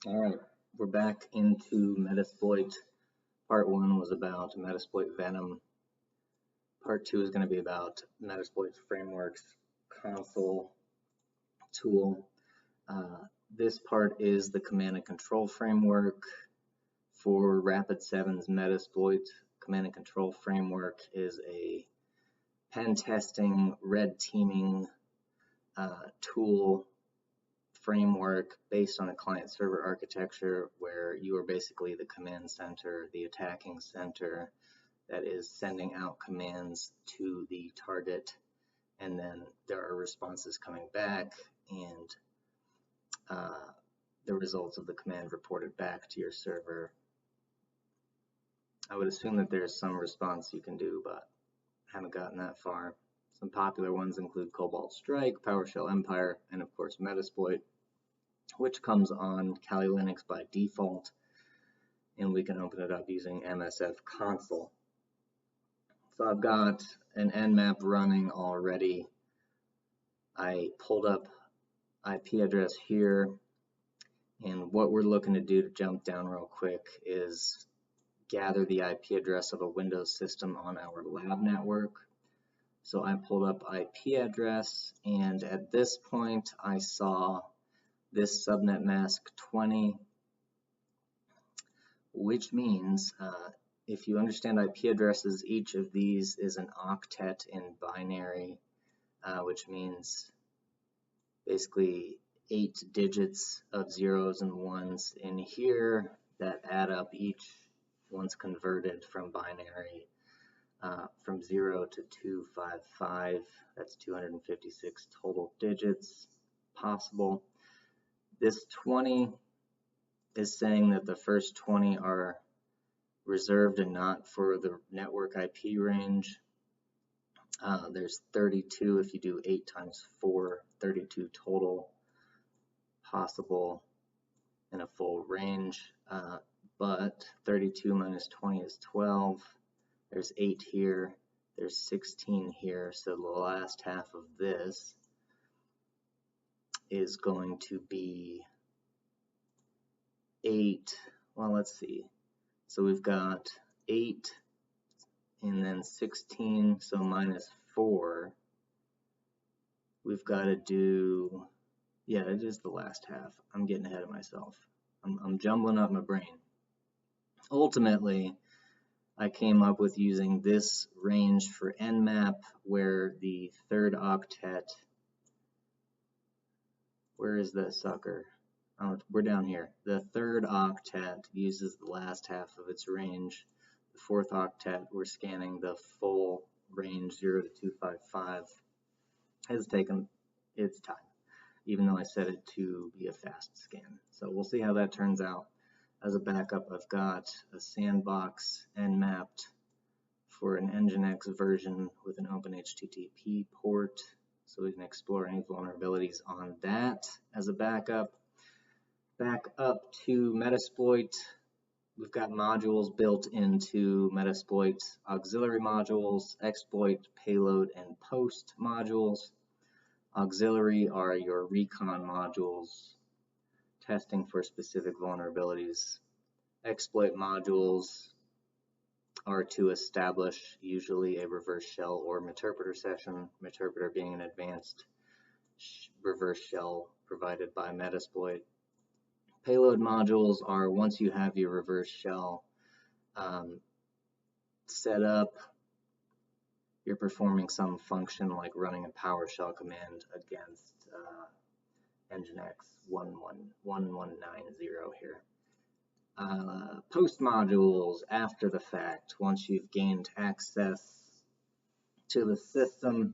All right, we're back into Metasploit. Part 1 was about Metasploit Venom. Part 2 is going to be about Metasploit Frameworks console tool. This part is the command and control framework for Rapid7's Metasploit. Command and control framework is a pen testing, red teaming tool framework based on a client-server architecture where you are basically the command center, the attacking center that is sending out commands to the target, and then there are responses coming back and the results of the command reported back to your server. I would assume that there's some response you can do, but haven't gotten that far. Some popular ones include Cobalt Strike, PowerShell Empire, and of course Metasploit, which comes on Kali Linux by default, and we can open it up using msfconsole. So I've got an nmap running already. I pulled up IP address here, and what we're looking to do to jump down real quick is gather the IP address of a Windows system on our lab network. So I pulled up IP address, and at this point I saw this subnet mask 20, which means if you understand IP addresses, each of these is an octet in binary, which means basically 8 digits of zeros and ones in here that add up each once converted from binary from 0 to 255. That's 256 total digits possible. This 20 is saying that the first 20 are reserved and not for the network IP range. There's 32 if you do 8 times 4, 32 total possible in a full range, but 32 minus 20 is 12. There's 8 here, there's 16 here, so the last half of this is going to be 8. Well, let's see. So we've got 8 and then 16, so minus 4. We've got to do, yeah, it is the last half. I'm getting ahead of myself. I'm jumbling up my brain. Ultimately, I came up with using this range for nmap where the third octet, where is that sucker? Oh, we're down here. The third octet uses the last half of its range. The fourth octet, we're scanning the full range 0 to 255. Has taken its time, even though I set it to be a fast scan. So we'll see how that turns out. As a backup, I've got a sandbox nmapped for an Nginx version with an open HTTP port, so we can explore any vulnerabilities on that as a backup. Back up to Metasploit, we've got modules built into Metasploit, auxiliary modules, exploit, payload, and post modules. Auxiliary are your recon modules, testing for specific vulnerabilities. Exploit modules are to establish usually a reverse shell or Meterpreter session, Meterpreter being an advanced reverse shell provided by Metasploit. Payload modules are once you have your reverse shell set up, you're performing some function like running a PowerShell command against Nginx 1190 here. Post modules after the fact, once you've gained access to the system,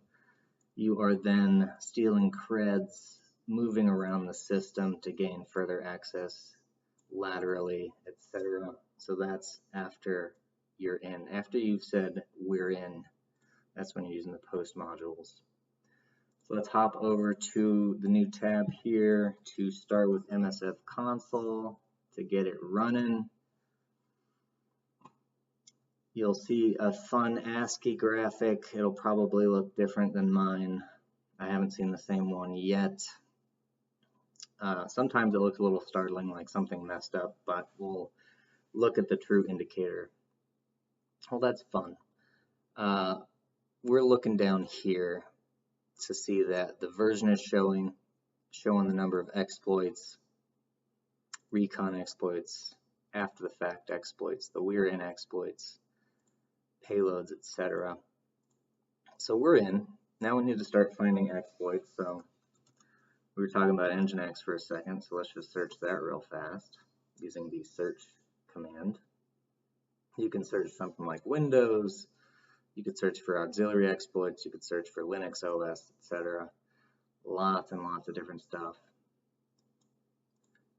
you are then stealing creds, moving around the system to gain further access laterally, etc. So that's after you're in. After you've said we're in, that's when you're using the post modules. So let's hop over to the new tab here to start with msfconsole to get it running. You'll see a fun ASCII graphic. It'll probably look different than mine. I haven't seen the same one yet. Sometimes it looks a little startling, like something messed up, but we'll look at the true indicator. Well, that's fun. We're looking down here to see that the version is showing the number of exploits, recon exploits, after the fact exploits, the we're in exploits, payloads, etc. So we're in. Now we need to start finding exploits. So we were talking about Nginx for a second, so let's just search that real fast using the search command. You can search something like Windows, you could search for auxiliary exploits, you could search for Linux OS, etc. Lots and lots of different stuff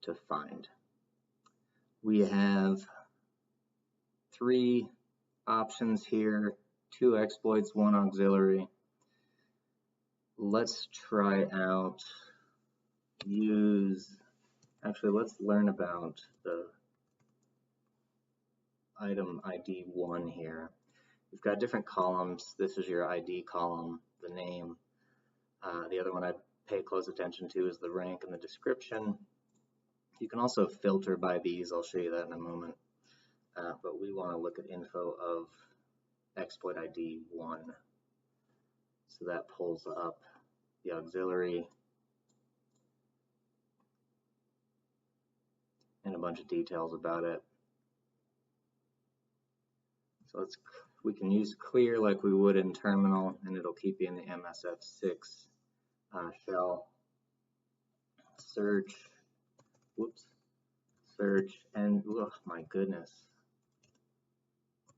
to find. We have 3 options here, 2 exploits, 1 auxiliary. Let's try out let's learn about the item ID 1 here. We've got different columns. This is your ID column, the name. The other one I pay close attention to is the rank and the description. You can also filter by these. I'll show you that in a moment. But we want to look at info of exploit ID 1. So that pulls up the auxiliary and a bunch of details about it. So we can use clear like we would in terminal, and it'll keep you in the msf6 shell. Search, and oh my goodness,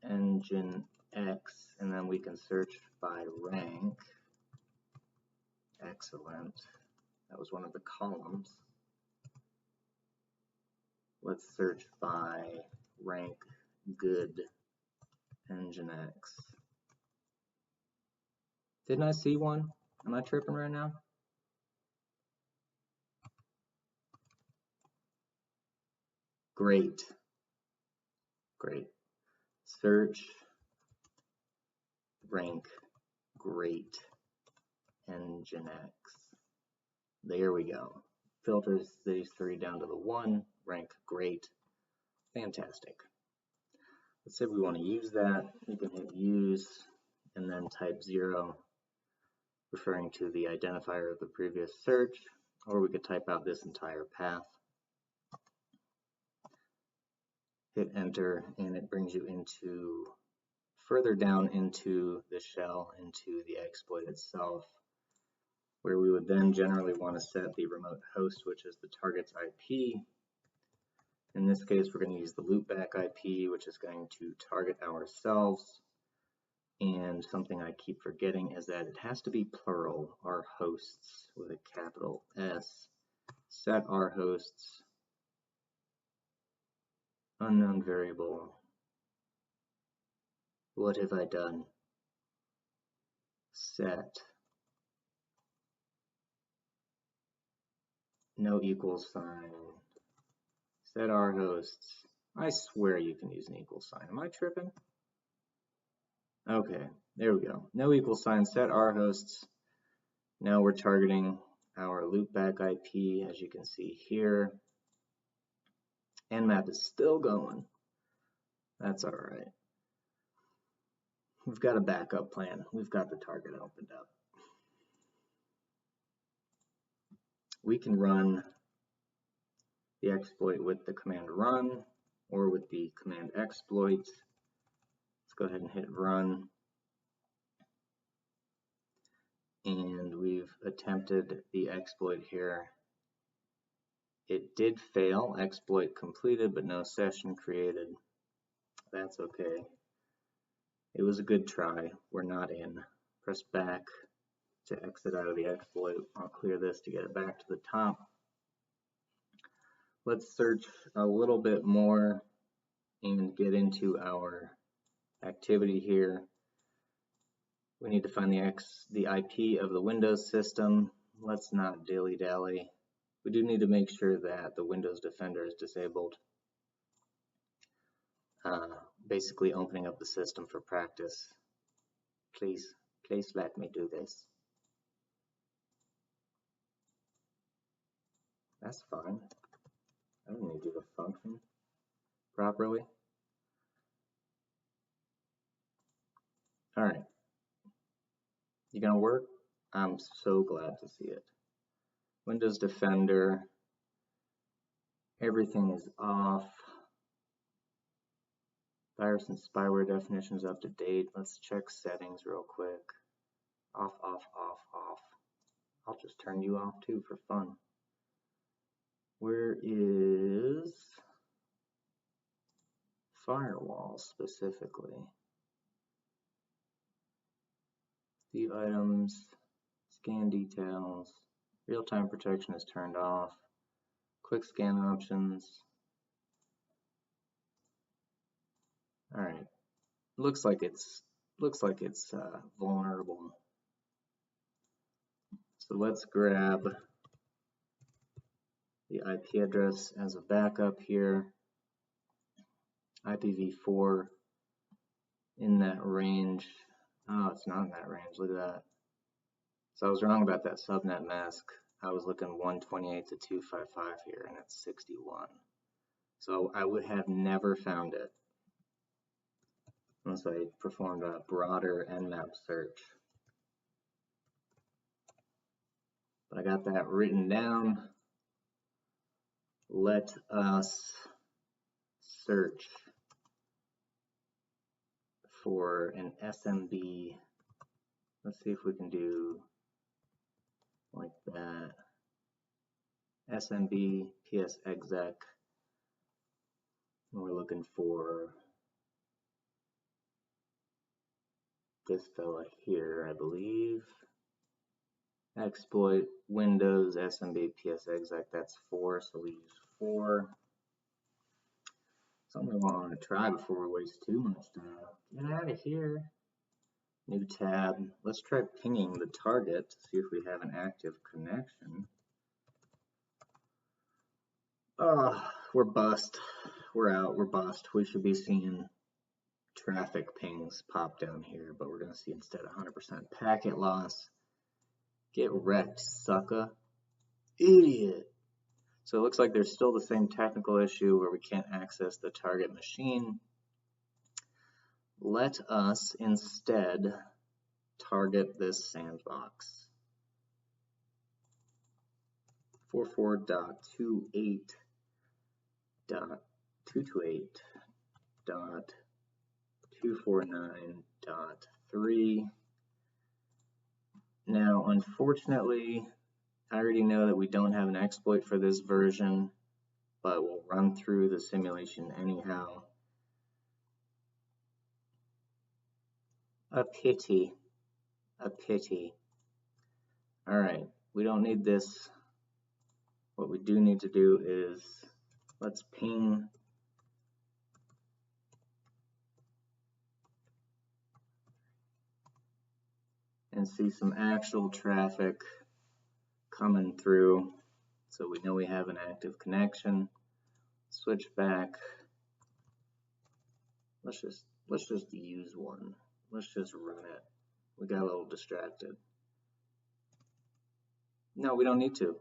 Nginx, and then we can search by rank. Excellent. That was one of the columns. Let's search by rank good Nginx. Didn't I see one? Am I tripping right now? Great. Great. Search rank great Nginx. There we go. Filters these 3 down to the 1. Rank great. Fantastic. Let's say we want to use that. You can hit use and then type 0, referring to the identifier of the previous search, or we could type out this entire path. Hit enter, and it brings you into further down into the shell, into the exploit itself, where we would then generally want to set the remote host, which is the target's IP. In this case, we're going to use the loopback IP, which is going to target ourselves. And something I keep forgetting is that it has to be plural, our hosts, with a capital S. Set our hosts, unknown variable. What have I done? Set no equal sign. Set our hosts. I swear you can use an equal sign. Am I tripping? Okay, there we go. No equal sign, set our hosts. Now we're targeting our loopback IP, as you can see here. Nmap is still going. That's all right. We've got a backup plan. We've got the target opened up. We can run the exploit with the command run or with the command exploit. Let's go ahead and hit run. And we've attempted the exploit here. It did fail, exploit completed, but no session created. That's okay. It was a good try. We're not in. Press back to exit out of the exploit. I'll clear this to get it back to the top. Let's search a little bit more and get into our activity here. We need to find the IP of the Windows system. Let's not dilly-dally. We do need to make sure that the Windows Defender is disabled. Basically opening up the system for practice. Please let me do this. That's fine. I don't need to do the function properly. All right. You gonna work? I'm so glad to see it. Windows Defender. Everything is off. Virus and spyware definitions up to date. Let's check settings real quick. Off, off, off, off. I'll just turn you off too for fun. Where is firewall specifically? View items, scan details, real-time protection is turned off. Quick scan options. All right. Looks like it's vulnerable. So let's grab the IP address as a backup here. IPv4 in that range. Oh, it's not in that range. Look at that. So I was wrong about that subnet mask. I was looking 128 to 255 here, and it's 61. So I would have never found it unless I performed a broader nmap search. But I got that written down. Let us search for an SMB. Let's see if we can do like that. SMB PS exec. We're looking for this fella here, I believe. Exploit Windows SMB PS exec. That's 4, so we use 4. Something we want to try before we waste too much time. Get out of here. New tab. Let's try pinging the target to see if we have an active connection. Oh, we're bust. We're out. We're bust. We should be seeing traffic pings pop down here, but we're going to see instead 100% packet loss. Get wrecked, sucker. Idiot. So it looks like there's still the same technical issue where we can't access the target machine. Let us instead target this sandbox. 44.228.249.3. Now, unfortunately, I already know that we don't have an exploit for this version, but we'll run through the simulation anyhow. A pity. A pity. All right, we don't need this. What we do need to do is let's ping and see some actual traffic coming through, so we know we have an active connection. Switch back. Let's just use one. Let's just run it. We got a little distracted. No, we don't need to.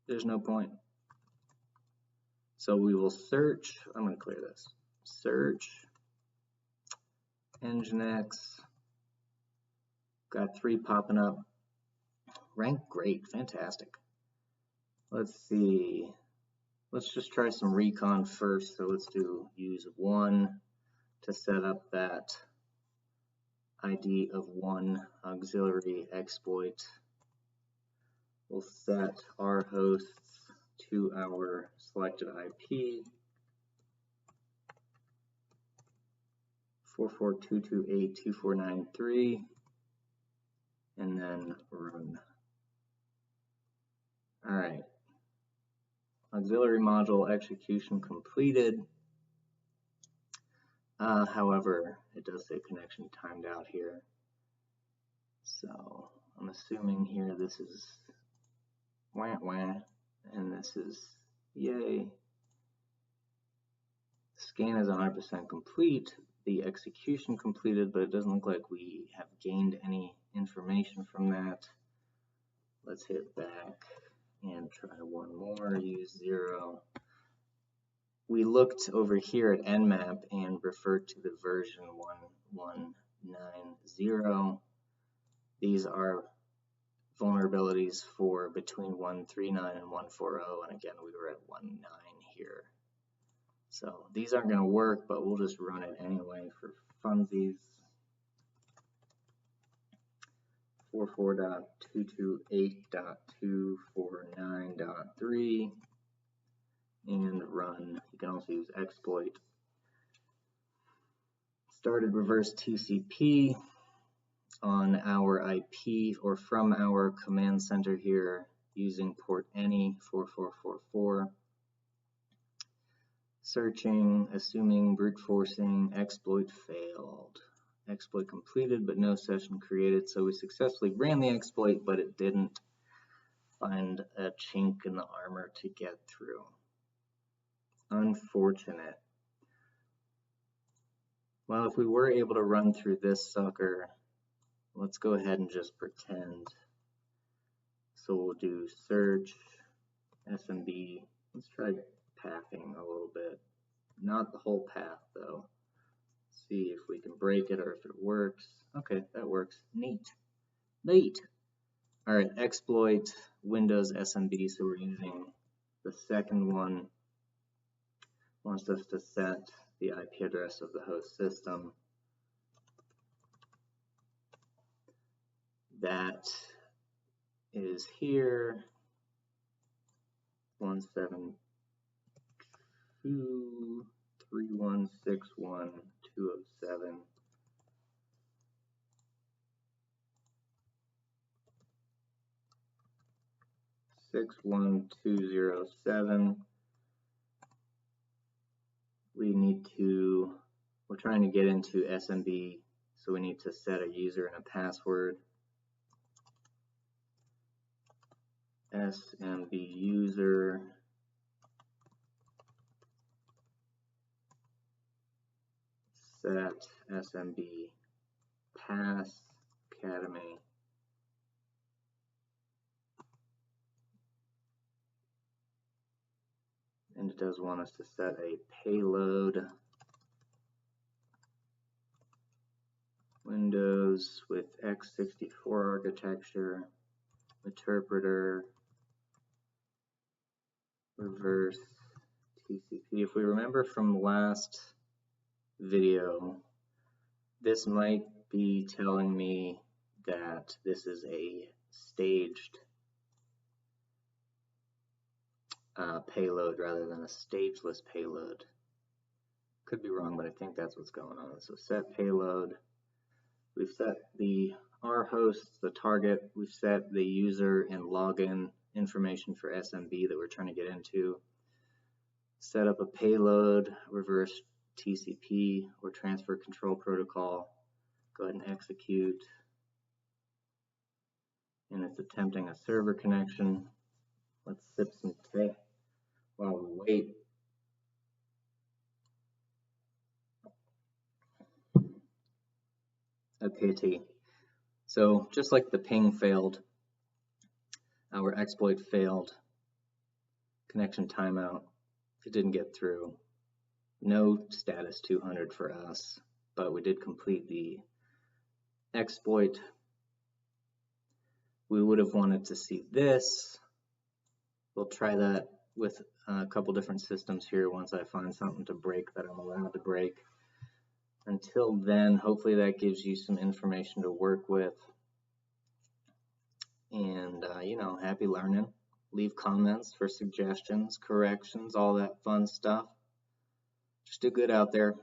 There's no point. So we will search. I'm going to clear this. Search Nginx. Got 3 popping up. Rank great, fantastic. Let's see. Let's just try some recon first. So let's use 1 to set up that ID of 1 auxiliary exploit. We'll set our hosts to our selected IP. 44.228.249.3, and then run. All right. Auxiliary module execution completed. However, it does say connection timed out here. So I'm assuming here this is wah wah, and this is yay. Scan is 100% complete. The execution completed, but it doesn't look like we have gained any information from that. Let's hit back and try one more, use 0. We looked over here at Nmap and referred to the version 1190. These are vulnerabilities for between 139 and 140, and again we were at 19 here. So these aren't going to work, but we'll just run it anyway for funsies. 44.228.249.3 and run. You can also use exploit. Started reverse TCP on our IP or from our command center here using port any 4444. Searching, assuming brute forcing, exploit failed. Exploit completed but no session created, so we successfully ran the exploit, but it didn't find a chink in the armor to get through. Unfortunate. Well, if we were able to run through this sucker, let's go ahead and just pretend. So we'll do search, SMB. Let's try pathing a little bit. Not the whole path though. See if we can break it or if it works. Okay, that works. Neat. Neat. All right, exploit Windows SMB. So we're using the second one. Wants us to set the IP address of the host system. That is here. 172.316.1.207. 61207. We're trying to get into SMB, so we need to set a user and a password. SMB user, set SMB pass academy. And it does want us to set a payload. Windows with x64 architecture, interpreter, reverse TCP. If we remember from last video, this might be telling me that this is a staged payload rather than a stageless payload. Could be wrong, but I think that's what's going on. So set payload. We've set our host, the target. We've set the user and login information for SMB that we're trying to get into. Set up a payload, reverse TCP or transfer control protocol. Go ahead and execute. And it's attempting a server connection. Let's sip some tea while we wait. Okay, T. So just like the ping failed, our exploit failed. Connection timeout. It didn't get through. No status 200 for us, but we did complete the exploit. We would have wanted to see this. We'll try that with a couple different systems here once I find something to break that I'm allowed to break. Until then, hopefully that gives you some information to work with. And, you know, happy learning. Leave comments for suggestions, corrections, all that fun stuff. Just do good out there.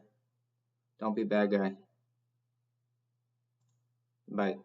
Don't be a bad guy. Bye.